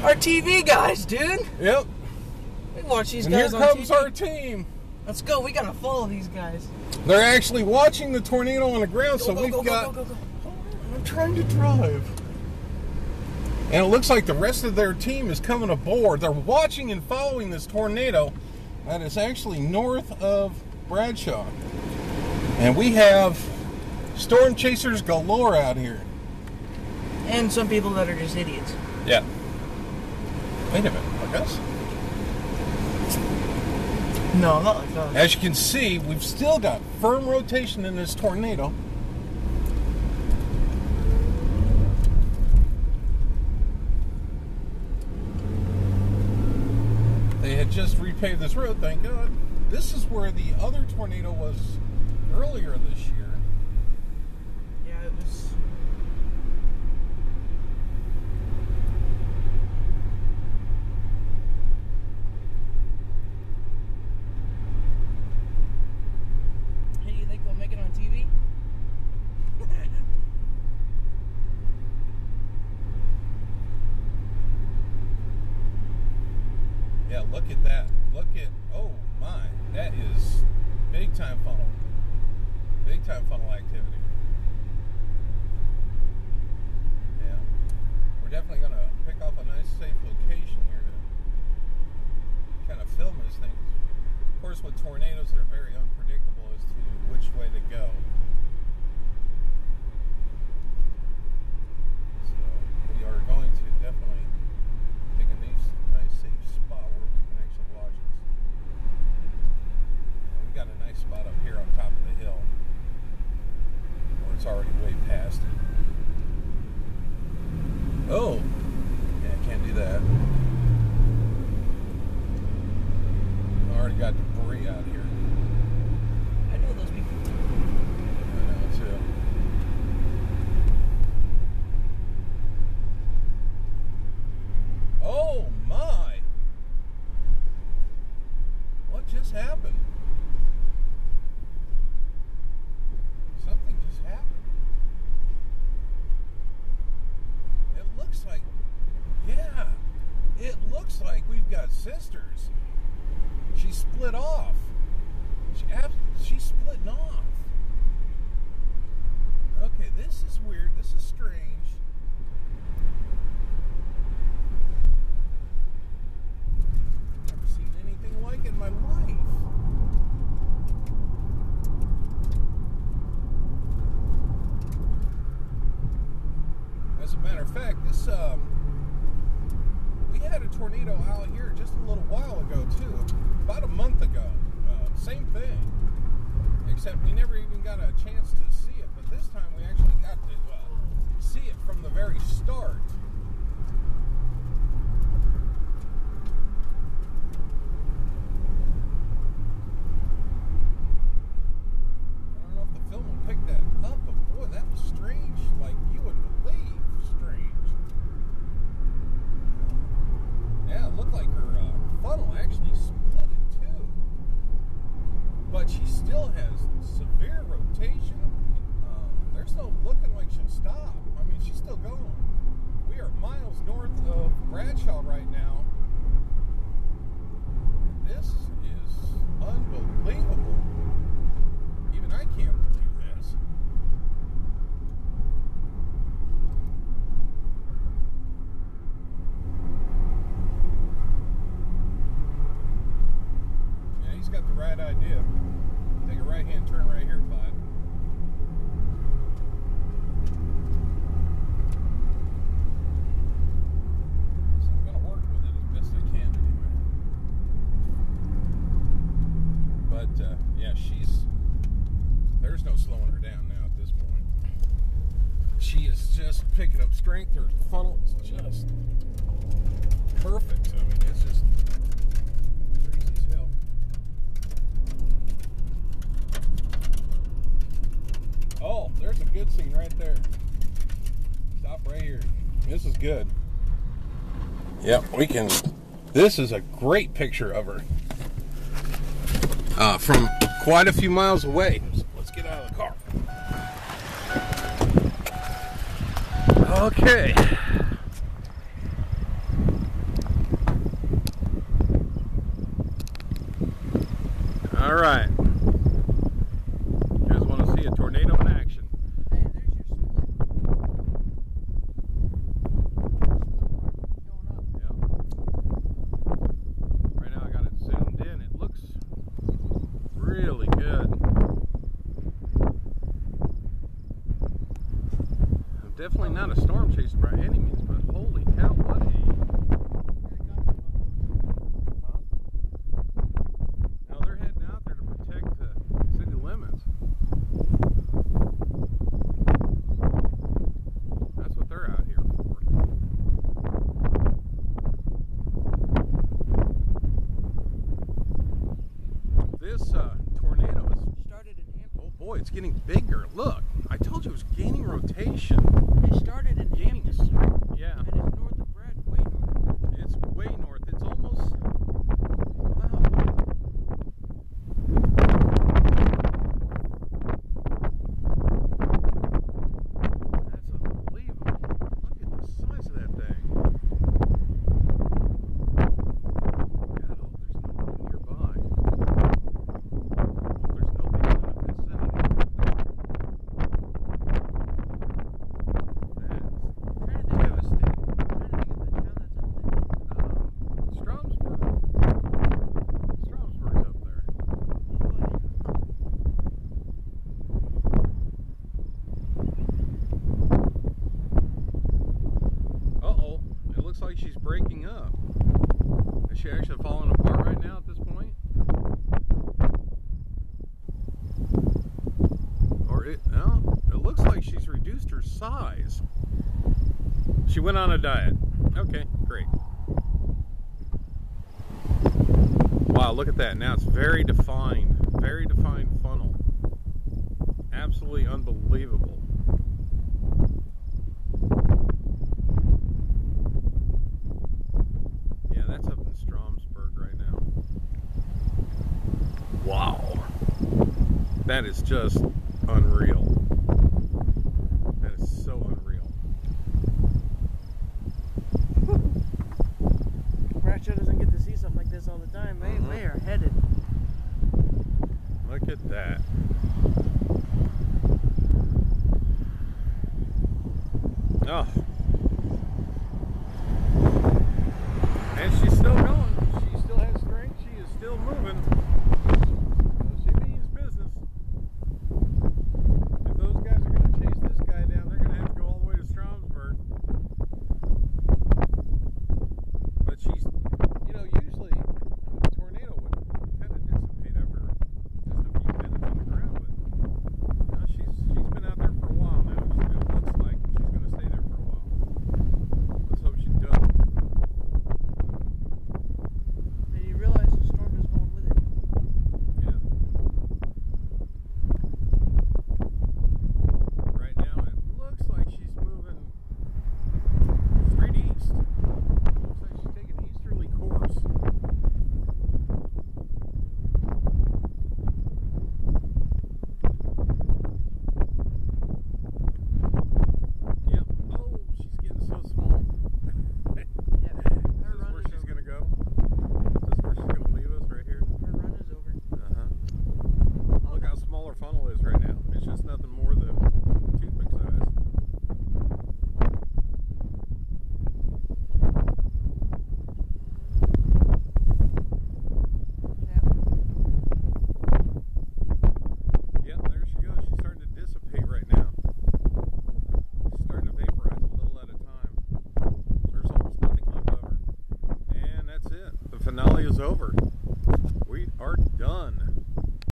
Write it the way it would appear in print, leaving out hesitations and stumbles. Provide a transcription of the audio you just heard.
Our TV guys, dude. Yep. We watch these and guys here on comes TV. our team. Let's go. We gotta follow these guys. They're actually watching the tornado on the ground, so we've got... Go. I'm trying to drive. And it looks like the rest of their team is coming aboard. They're watching and following this tornado that is actually north of Bradshaw. And we have storm chasers galore out here. And some people that are just idiots. Yeah. Wait a minute, like us? No, not like us. As you can see, we've still got firm rotation in this tornado. They had just repaved this road, thank God. This is where the other tornado was earlier this year. Yeah, it was... Hey, do you think we'll make it on TV? Yeah, look at that. Look at, oh my, that is big time funnel. Big time funnel activity. Yeah. We're definitely going to pick off a nice safe location here to kind of film this thing. Of course, with tornadoes, they're very unpredictable as to which way to go. So we are going to definitely take a nice safe spot where we can actually watch this. And we got a nice spot up here on top of the hill where it's already way past it. Oh, yeah, I can't do that. I already got debris out here. I know those people. I know too. Oh my! What just happened? Something just happened. It looks like, yeah, it looks like we've got sisters. She split off. She's splitting off. Okay, this is weird. This is strange. Never seen anything like it in my life. As a matter of fact, this we had a tornado out here just a little while ago too, about a month ago. Same thing, except we never even got a chance to see it. But this time we actually got to see it from the very start. I don't know if the film will pick that up, but boy, that was strange. Like you wouldn't believe strange. Yeah, it looked like her funnel actually split in two. But she still has severe rotation. There's no looking like she'll stop. I mean, she's still going. We are miles north of Bradshaw right now. This is unbelievable. Even I can't believe this. Yeah, he's got the right idea. Take a right-hand turn right here, Clyde. So I'm going to work with it as best I can anyway. But, yeah, there's no slowing her down now at this point. She is just picking up strength. Her funnel is just perfect. I mean, it's just crazy as hell. Oh, there's a good scene right there. Stop right here. This is good. Yep, we can. This is a great picture of her. From quite a few miles away. Let's get out of the car. Okay. All right. You guys want to see a tornado in action? Hey, there's your split. Going up. Yep. Right now I got it zoomed in. It looks really good. I'm definitely not a storm chaser by any means, but holy cow, what a... Huh? No, they're heading out there to protect the city limits. That's what they're out here for. This tornado is... Started in Hampton. Oh boy, it's getting bigger. Look, I told you it was gaining rotation. It started in Gaining. Hampton. Yeah. And it's north of Brad, way north of Brad. It's way north. It's almost... Wow. That's unbelievable. Look at the size of that thing. God, I hope there's nobody nearby. I hope there's nobody in the vicinity. That's devastating. Stromsburg. Stromsburg's up there. Uh-oh. It looks like she's breaking up. Is she actually falling apart right now at this point? Or no, it looks like she's reduced her size. She went on a diet. Okay, great. Wow, look at that. Now it's very defined funnel. Absolutely unbelievable. Yeah, that's up in Stromsburg right now. Wow. That is just unreal. That is so unreal. Bradshaw doesn't get to see something like this all the time. They are headed. Look at that. Oh. And she's still going. She still has strength. She is still moving. She means business. If those guys are going to chase this guy down, they're going to have to go all the way to Stromsburg. But she's, you know, usually a tornado would kind of dissipate after just a few minutes on the ground. But she's been out there for a while now. It looks like she's going to stay there for a while. Let's hope she doesn't. And you realize the storm is going with it. Yeah. Right now it looks like she's moving straight east. Looks like she's taking an easterly course. Yep. Oh, she's getting so small. Yeah. Is this where she's going to go? Is this where she's going to leave us right here? Her run is over. Uh-huh. Look how small her funnel is right now. It's just nothing more than toothpick size. Yep, there she goes. She's starting to dissipate right now. She's starting to vaporize a little at a time. There's almost nothing left of her. And that's it. The finale is over. We are done.